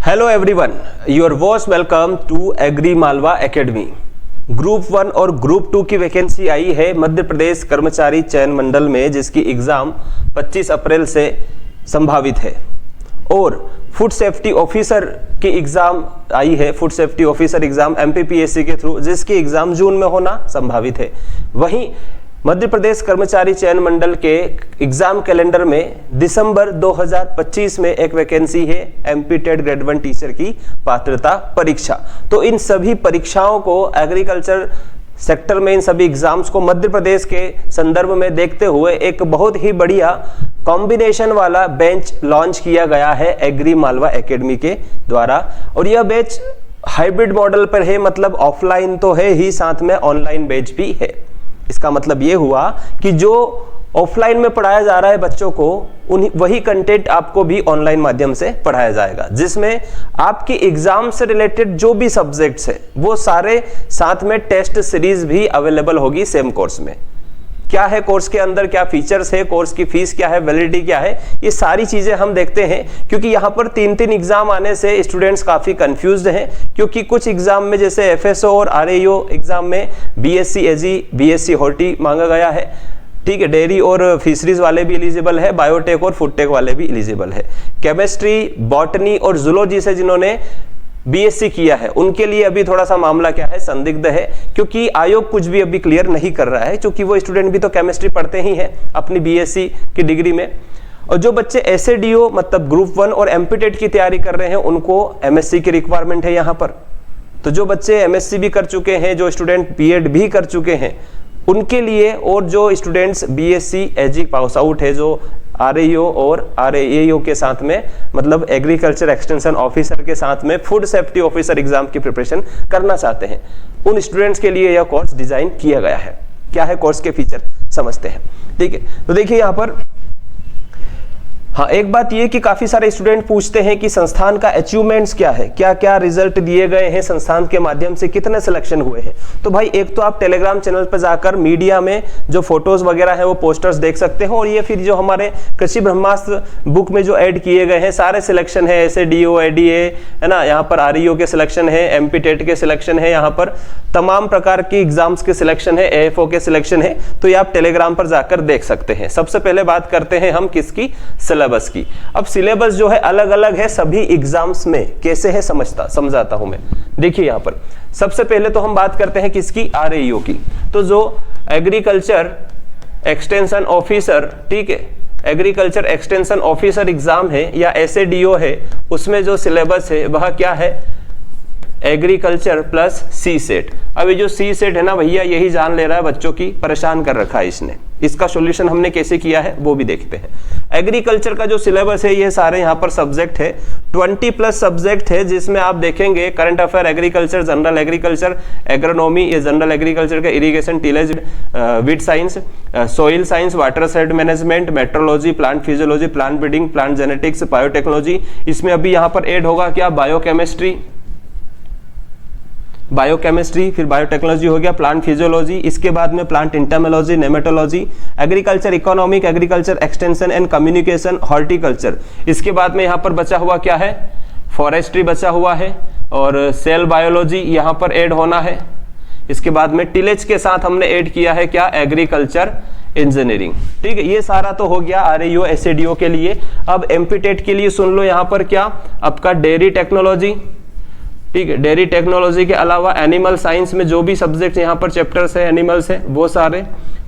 Hello everyone, your was welcome to agri Malwa academy. Group 1 और group 2 की vacancy आई है मध्य प्रदेश कर्मचारी चयन मंडल में, जिसकी एग्जाम 25 अप्रैल से संभावित है। और फूड सेफ्टी ऑफिसर की एग्जाम आई है, food safety officer exam MPPSC के थ्रू, जिसकी एग्जाम जून में होना संभावित है। वहीं मध्य प्रदेश कर्मचारी चयन मंडल के एग्जाम कैलेंडर में दिसंबर 2025 में एक वैकेंसी है MP टेट ग्रेड 1 टीचर की पात्रता परीक्षा। तो इन सभी परीक्षाओं को एग्रीकल्चर सेक्टर में, इन सभी एग्जाम्स को मध्य प्रदेश के संदर्भ में देखते हुए एक बहुत ही बढ़िया कॉम्बिनेशन वाला बेंच लॉन्च किया गया है एग्री मालवा एकेडमी के द्वारा। और यह बेंच हाइब्रिड मॉडल पर है, मतलब ऑफलाइन तो है ही, साथ में ऑनलाइन बेंच भी है। इसका मतलब ये हुआ कि जो ऑफलाइन में पढ़ाया जा रहा है बच्चों को, वही कंटेंट आपको भी ऑनलाइन माध्यम से पढ़ाया जाएगा, जिसमें आपकी एग्जाम से रिलेटेड जो भी सब्जेक्ट्स है वो सारे, साथ में टेस्ट सीरीज भी अवेलेबल होगी सेम कोर्स में। क्या है कोर्स के अंदर, क्या फीचर्स है, कोर्स की फीस क्या है, वैलिडिटी क्या है, ये सारी चीजें हम देखते हैं। क्योंकि यहाँ पर 3-3 एग्जाम आने से स्टूडेंट्स काफी कंफ्यूज्ड हैं, क्योंकि कुछ एग्जाम में जैसे FSO और RAO एग्जाम में BSc एजी, BSc हॉर्टी मांगा गया है, ठीक है। डेयरी और फिशरीज वाले भी एलिजिबल है, बायोटेक और फूड टेक वाले भी एलिजिबल है। केमिस्ट्री, बॉटनी और जूलॉजी से जिन्होंने BSc किया है उनके लिए अभी थोड़ा सा मामला क्या है, संदिग्ध है, क्योंकि आयोग कुछ भी अभी क्लियर नहीं कर रहा है, क्योंकि वो स्टूडेंट भी तो केमिस्ट्री पढ़ते ही हैं अपनी BSc की डिग्री में। और जो बच्चे SADO मतलब ग्रुप 1 और MP टेट की तैयारी कर रहे हैं, उनको MSc की रिक्वायरमेंट है यहाँ पर। तो जो बच्चे MSc भी कर चुके हैं, जो स्टूडेंट B.Ed भी कर चुके हैं, उनके लिए, और जो स्टूडेंट्स BSc एजी पास आउट है, जो RAO और RAAO के साथ में, मतलब एग्रीकल्चर एक्सटेंशन ऑफिसर के साथ में फूड सेफ्टी ऑफिसर एग्जाम की प्रिपरेशन करना चाहते हैं, उन स्टूडेंट्स के लिए यह कोर्स डिजाइन किया गया है। क्या है कोर्स के फीचर, समझते हैं, ठीक है। तो देखिए यहाँ पर, हाँ, एक बात ये कि काफी सारे स्टूडेंट पूछते हैं कि संस्थान का अचीवमेंट्स क्या है, क्या क्या रिजल्ट दिए गए हैं संस्थान के माध्यम से, कितने सिलेक्शन हुए हैं। तो भाई एक तो आप टेलीग्राम चैनल पर जाकर मीडिया में जो फोटोज वगैरह है वो पोस्टर्स देख सकते हो, और ये फिर जो हमारे कृषि ब्रह्मास्त्र बुक में जो ऐड किए गए हैं सारे सिलेक्शन है, SADO, ADA है ना, यहाँ पर RAO के सिलेक्शन है, MP टेट के सिलेक्शन है, यहाँ पर तमाम प्रकार की एग्जाम्स के सिलेक्शन है, AFO के सिलेक्शन है। तो ये आप टेलीग्राम पर जाकर देख सकते हैं। सबसे पहले बात करते हैं हम किसकी, सिलेबस की। अब सिलेबस जो है अलग अलग है सभी एग्जाम्स में, कैसे है समझाता हूं मैं। देखिए यहाँ पर सबसे पहले तो हम बात करते हैं किसकी, RAO की। तो जो एग्रीकल्चर एक्सटेंशन ऑफिसर, ठीक है, एग्रीकल्चर एक्सटेंशन ऑफिसर एग्जाम है या SADO है, उसमें जो सिलेबस है वह क्या है, एग्रीकल्चर प्लस C-सेट। अब ये जो C-सेट है ना भैया, यही जान ले रहा है बच्चों की, परेशान कर रखा है इसने। इसका सॉल्यूशन हमने कैसे किया है वो भी देखते हैं। एग्रीकल्चर का जो सिलेबस है, ये सारे यहाँ पर सब्जेक्ट है, 20+ सब्जेक्ट है, जिसमें आप देखेंगे current affair agriculture, general agriculture, agronomy, ये जनरल एग्रीकल्चर का irrigation, tillage, wheat science, soil science, water side management, metrology, plant physiology, plant breeding, plant genetics, biotechnology. इसमें अभी यहाँ पर ऐड होगा क्या, बायोकेमिस्ट्री, फिर बायोटेक्नोलॉजी हो गया, प्लांट फिजियोलॉजी, इसके बाद में plant entomology, nematology, agriculture economic, agriculture extension and communication, horticulture. इसके बाद में यहाँ पर बचा हुआ क्या है, फॉरेस्ट्री बचा हुआ है, और सेल बायोलॉजी यहाँ पर ऐड होना है। इसके बाद में टिलेज के साथ हमने ऐड किया है क्या, एग्रीकल्चर इंजीनियरिंग, ठीक है। ये सारा तो हो गया RAO SADO के लिए। अब MP टेट के लिए सुन लो यहाँ पर क्या, आपका डेयरी टेक्नोलॉजी, ठीक है, डेयरी टेक्नोलॉजी के अलावा एनिमल साइंस में जो भी सब्जेक्ट यहाँ पर चैप्टर्स है, एनिमल्स है, वो सारे।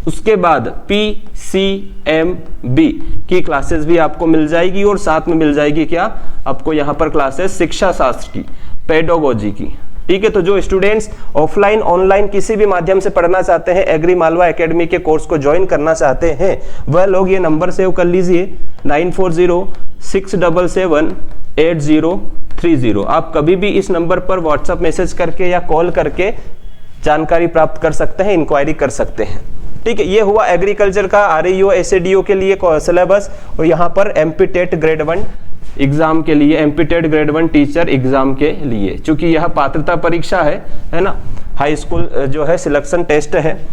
उसके बाद PCMB की क्लासेस भी आपको मिल जाएगी, और साथ में मिल जाएगी क्या आपको यहाँ पर क्लासेस शिक्षा शास्त्र की, पेडोगोजी की, ठीक है। तो जो स्टूडेंट्स ऑफलाइन ऑनलाइन किसी भी माध्यम से पढ़ना चाहते हैं, एग्री मालवा एकेडमी के कोर्स को ज्वाइन करना चाहते हैं, वह लोग ये नंबर सेव कर लीजिए, 9406778030। आप कभी भी इस नंबर पर व्हाट्सएप मैसेज करके या कॉल करके जानकारी प्राप्त कर सकते हैं, इंक्वायरी कर सकते हैं, ठीक है। ये हुआ एग्रीकल्चर का RAO SADO के लिए सिलेबस। और यहाँ पर MP टेट ग्रेड 1 एग्जाम के लिए, MP TET grade 1 teacher exam के लिए, चूंकि यह पात्रता परीक्षा है ना, हाई स्कूल जो है सिलेक्शन टेस्ट है,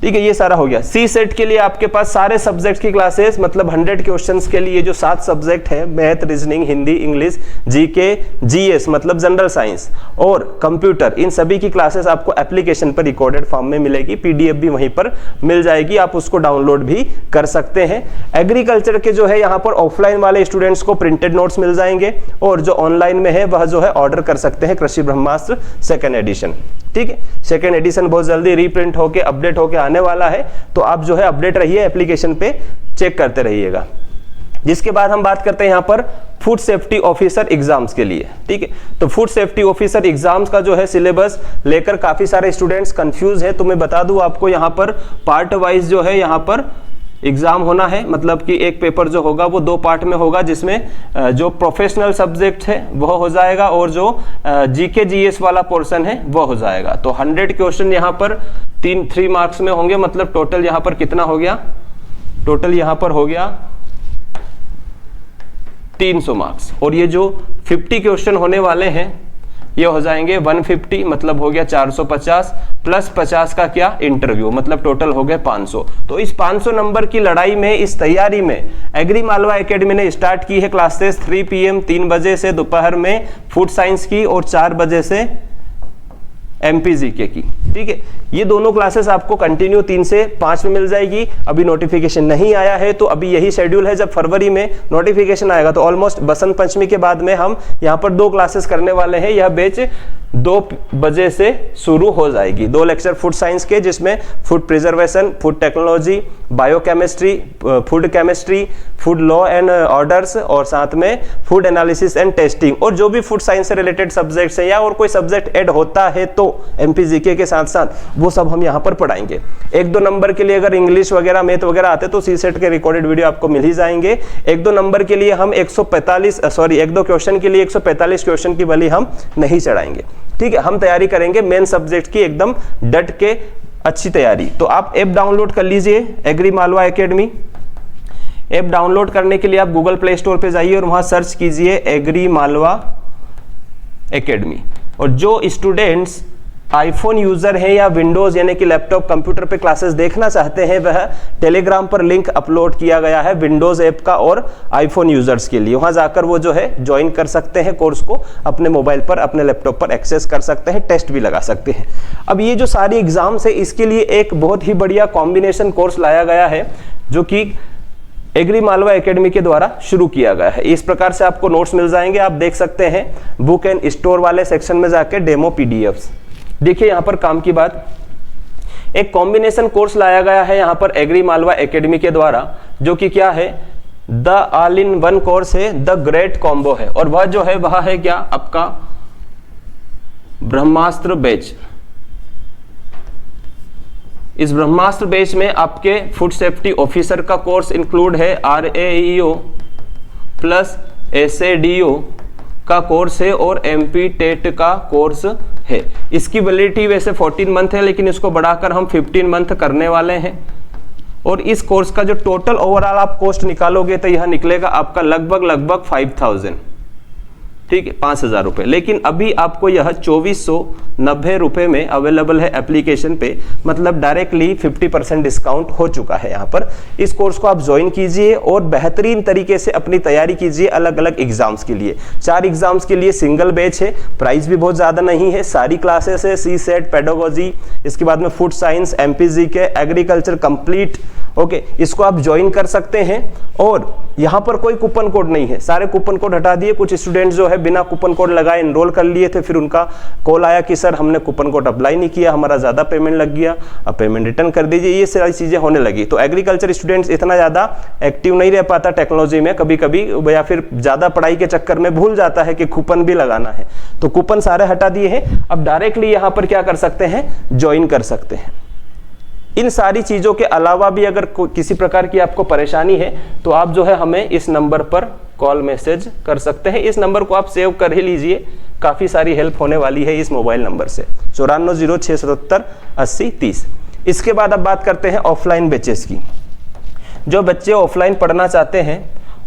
ठीक है, ये सारा हो गया। सी सेट के लिए आपके पास सारे सब्जेक्ट की क्लासेस, मतलब 100 क्वेश्चंस के लिए जो 7 सब्जेक्ट है, math, reasoning, Hindi, English, GK, GS मतलब जनरल साइंस और कंप्यूटर, इन सभी की क्लासेस आपको एप्लीकेशन पर रिकॉर्डेड फॉर्म में मिलेगी। पीडीएफ भी वहीं पर मिल जाएगी, आप उसको डाउनलोड भी कर सकते हैं। एग्रीकल्चर के जो है यहाँ पर ऑफलाइन वाले स्टूडेंट्स को प्रिंटेड नोट्स मिल जाएंगे और जो ऑनलाइन में है वह जो है ऑर्डर कर सकते हैं कृषि ब्रह्मास्त्र सेकेंड एडिशन। ठीक है, सेकेंड एडिशन बहुत जल्दी रीप्रिंट होके अपडेट होके आने वाला है, तो आप जो है अपडेट रहिए, एप्लीकेशन पे चेक करते रहिएगा। जिसके बाद हम बात करते हैं यहाँ पर फूड सेफ्टी ऑफिसर एग्जाम्स के लिए। ठीक है, तो फूड सेफ्टी ऑफिसर एग्जाम्स का जो है सिलेबस लेकर काफी सारे स्टूडेंट्स कंफ्यूज है। तो मैं बता दूं आपको, यहाँ पर पार्ट वाइज जो है यहाँ पर एग्जाम होना है, मतलब कि एक पेपर जो होगा वो 2 पार्ट में होगा, जिसमें जो प्रोफेशनल सब्जेक्ट है वह हो जाएगा और जो जीके जीएस वाला पोर्शन है वह हो जाएगा। तो 100 क्वेश्चन यहाँ पर 3 मार्क्स में होंगे, मतलब टोटल यहाँ पर कितना हो गया, टोटल यहाँ पर हो गया 300 मार्क्स। और ये जो 50 क्वेश्चन होने वाले हैं ये हो जाएंगे 150, मतलब हो गया 450 प्लस 50 का क्या इंटरव्यू, मतलब टोटल हो गए 500। तो इस 500 नंबर की लड़ाई में, इस तैयारी में एग्री मालवा एकेडमी ने स्टार्ट की है क्लासेस 3 PM 3 बजे से दोपहर में फूड साइंस की और 4 बजे से एमपीजीके की। ठीक है, ये दोनों क्लासेस आपको कंटिन्यू 3 से 5 में मिल जाएगी। अभी नोटिफिकेशन नहीं आया है, तो अभी यही शेड्यूल है। जब फरवरी में नोटिफिकेशन आएगा तो ऑलमोस्ट बसंत पंचमी के बाद में हम यहाँ पर 2 क्लासेस करने वाले हैं। यह बैच 2 बजे से शुरू हो जाएगी। 2 लेक्चर फूड साइंस के, जिसमें food preservation, food technology, biochemistry, food chemistry, food law and orders और साथ में फूड एनालिसिस एंड टेस्टिंग, और जो भी फूड साइंस से रिलेटेड सब्जेक्ट्स है या और कोई सब्जेक्ट ऐड होता है तो एमपीजीके के साथ साथ वो सब हम यहाँ पर पढ़ाएंगे। 1-2 नंबर के लिए अगर इंग्लिश वगैरह, मैथ वगैरह आते तो सी सेट के रिकॉर्डेड वीडियो आपको मिल ही जाएंगे। 1-2 नंबर के लिए हम 1-2 क्वेश्चन के लिए 145 क्वेश्चन की बलि हम नहीं चढ़ाएंगे। ठीक है, हम तैयारी करेंगे मेन सब्जेक्ट की एकदम डट के, अच्छी तैयारी। तो आप ऐप डाउनलोड कर लीजिए agri Malwa academy. App download करने के लिए आप गूगल प्ले स्टोर पे जाइए और वहां सर्च कीजिए एग्री मालवा एकेडमी। और जो स्टूडेंट्स आईफोन यूजर हैं या विंडोज यानी कि लैपटॉप कंप्यूटर पे क्लासेस देखना चाहते हैं, वह टेलीग्राम पर लिंक अपलोड किया गया है विंडोज ऐप का और आईफोन यूजर्स के लिए। वहां जाकर वो जो है ज्वाइन कर सकते हैं कोर्स को, अपने मोबाइल पर, अपने लैपटॉप पर एक्सेस कर सकते हैं, टेस्ट भी लगा सकते हैं। अब ये जो सारी एग्जाम्स है, इसके लिए एक बहुत ही बढ़िया कॉम्बिनेशन कोर्स लाया गया है, जो कि एग्री मालवा एकेडमी के द्वारा शुरू किया गया है। इस प्रकार से आपको नोट्स मिल जाएंगे, आप देख सकते हैं बुक एंड स्टोर वाले सेक्शन में जाके डेमो पीडीएफ्स। देखिए यहाँ पर काम की बात, एक कॉम्बिनेशन कोर्स लाया गया है यहाँ पर एग्री मालवा एकेडमी के द्वारा, जो कि क्या है, the all in one course है, द ग्रेट कॉम्बो है। और वह जो है वह है क्या, आपका ब्रह्मास्त्र बैच। इस ब्रह्मास्त्र बैच में आपके फूड सेफ्टी ऑफिसर का कोर्स इंक्लूड है, RAEO प्लस SADO का कोर्स है और MP टेट का कोर्स है। इसकी वैलिडिटी वैसे 14 मंथ है, लेकिन इसको बढ़ाकर हम 15 मंथ करने वाले हैं। और इस कोर्स का जो टोटल ओवरऑल आप कॉस्ट निकालोगे तो यह निकलेगा आपका लगभग 5000, ठीक है, 5000 रुपए। लेकिन अभी आपको यह 2490 रुपए में अवेलेबल है एप्लीकेशन पे, मतलब डायरेक्टली 50% डिस्काउंट हो चुका है यहाँ पर। इस कोर्स को आप ज्वाइन कीजिए और बेहतरीन तरीके से अपनी तैयारी कीजिए अलग अलग एग्जाम्स के लिए। 4 एग्जाम्स के लिए सिंगल बैच है, प्राइस भी बहुत ज्यादा नहीं है, सारी क्लासेस है, सी सेट, पेडागोजी, इसके बाद में food science, MP GK, agriculture complete. Okay, इसको आप ज्वाइन कर सकते हैं। और यहाँ पर कोई कूपन कोड नहीं है, सारे कूपन कोड हटा दिए। कुछ स्टूडेंट्स जो है बिना कूपन कोड लगाए एनरोल कर लिए थे, फिर उनका कॉल आया कि सर हमने कूपन कोड अप्लाई नहीं किया, हमारा ज्यादा पेमेंट लग गया, अब पेमेंट रिटर्न कर दीजिए, ये सारी चीजें होने लगी। तो एग्रीकल्चर स्टूडेंट्स इतना ज्यादा एक्टिव नहीं रह पाता टेक्नोलॉजी में, कभी कभी या फिर ज्यादा पढ़ाई के चक्कर में भूल जाता है कि कूपन भी लगाना है। तो कूपन सारे हटा दिए हैं, अब डायरेक्टली यहाँ पर क्या कर सकते हैं, ज्वाइन कर सकते हैं। इन सारी चीजों के अलावा भी अगर किसी प्रकार की आपको परेशानी है तो आप जो है हमें इस नंबर पर कॉल मैसेज कर सकते हैं। इस नंबर को आप सेव कर ही लीजिए, काफी सारी हेल्प होने वाली है इस मोबाइल नंबर से, 9406778030। इसके बाद अब बात करते हैं ऑफलाइन बैचेस की। जो बच्चे ऑफलाइन पढ़ना चाहते हैं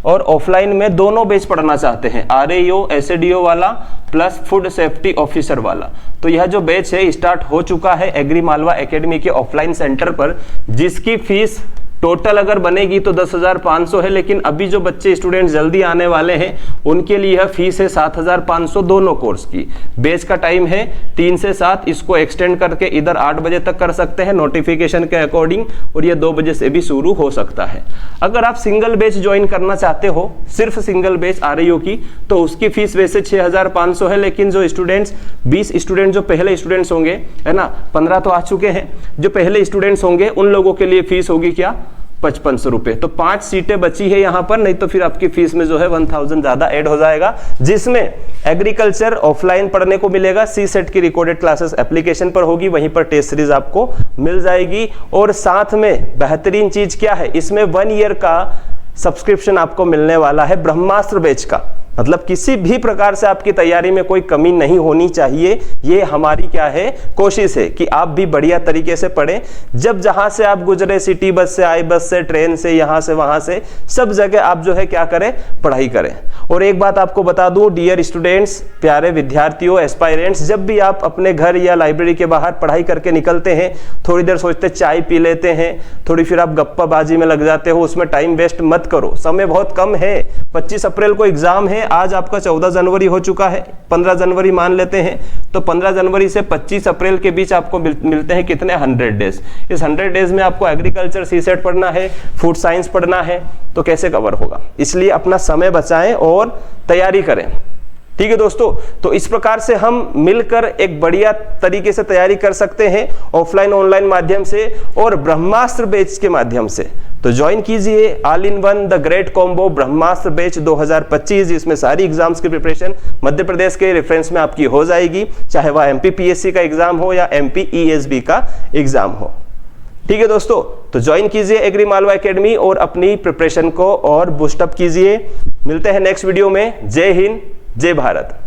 और ऑफलाइन में दोनों बैच पढ़ना चाहते हैं, RAO SADO वाला प्लस फूड सेफ्टी ऑफिसर वाला, तो यह जो बैच है स्टार्ट हो चुका है एग्री मालवा एकेडमी के ऑफलाइन सेंटर पर, जिसकी फीस टोटल अगर बनेगी तो 10,500 है, लेकिन अभी जो बच्चे स्टूडेंट जल्दी आने वाले हैं उनके लिए यह फीस है 7,500 दोनों कोर्स की। बैच का टाइम है 3 से 7, इसको एक्सटेंड करके इधर 8 बजे तक कर सकते हैं नोटिफिकेशन के अकॉर्डिंग, और ये 2 बजे से भी शुरू हो सकता है। अगर आप सिंगल बैच ज्वाइन करना चाहते हो, सिर्फ सिंगल बैच RAO की, तो उसकी फीस वैसे 6,500 है, लेकिन जो स्टूडेंट्स 20 स्टूडेंट जो पहले स्टूडेंट्स होंगे, है ना, 15 तो आ चुके हैं, जो पहले स्टूडेंट्स होंगे उन लोगों के लिए फीस होगी क्या, 5500 रुपए। तो 5 सीटें बची है यहां पर, नहीं तो फिर आपकी फीस में जो है 1000 ज्यादा ऐड हो जाएगा, जिसमें एग्रीकल्चर ऑफलाइन पढ़ने को मिलेगा, CSET की रिकॉर्डेड क्लासेस एप्लीकेशन पर होगी, वहीं पर टेस्ट सीरीज आपको मिल जाएगी, और साथ में बेहतरीन चीज क्या है, इसमें 1 ईयर का सब्सक्रिप्शन आपको मिलने वाला है ब्रह्मास्त्र बैच का। मतलब किसी भी प्रकार से आपकी तैयारी में कोई कमी नहीं होनी चाहिए, ये हमारी क्या है, कोशिश है कि आप भी बढ़िया तरीके से पढ़ें। जब जहां से आप गुजरे, सिटी बस से, आई बस से, ट्रेन से, यहां से वहां से, सब जगह आप जो है क्या करें, पढ़ाई करें। और एक बात आपको बता दूं डियर स्टूडेंट्स, प्यारे विद्यार्थियों, एस्पायरेंट्स, जब भी आप अपने घर या लाइब्रेरी के बाहर पढ़ाई करके निकलते हैं, थोड़ी देर सोचते चाय पी लेते हैं, थोड़ी फिर आप गप्पाबाजी में लग जाते हो, उसमें टाइम वेस्ट मत करो, समय बहुत कम है। 25 अप्रैल को एग्जाम है, आज आपका 14 जनवरी हो चुका है, 15 जनवरी मान लेते हैं, तो 15 जनवरी से 25 अप्रैल के बीच आपको मिलते हैं कितने, 100 डेज। इस 100 डेज में आपको एग्रीकल्चर CSET पढ़ना है, फूड साइंस पढ़ना है, तो कैसे कवर होगा, इसलिए अपना समय बचाएं और तैयारी करें। ठीक है दोस्तों, तो इस प्रकार से हम मिलकर एक बढ़िया तरीके से तैयारी कर सकते हैं ऑफलाइन ऑनलाइन माध्यम से और ब्रह्मास्त्र बैच के माध्यम से। तो ज्वाइन कीजिए all in one the great combo Brahmastra batch 2025, जिसमें सारी एग्जाम्स की प्रिपरेशन मध्य प्रदेश के रेफरेंस में आपकी हो जाएगी, चाहे वह MP PSC का एग्जाम हो या MP ESB का एग्जाम हो। ठीक है दोस्तों, तो ज्वाइन कीजिए एग्री मालवा एकेडमी और अपनी प्रिपरेशन को और बूस्टअप कीजिए। मिलते हैं नेक्स्ट वीडियो में। जय हिंद, जय भारत।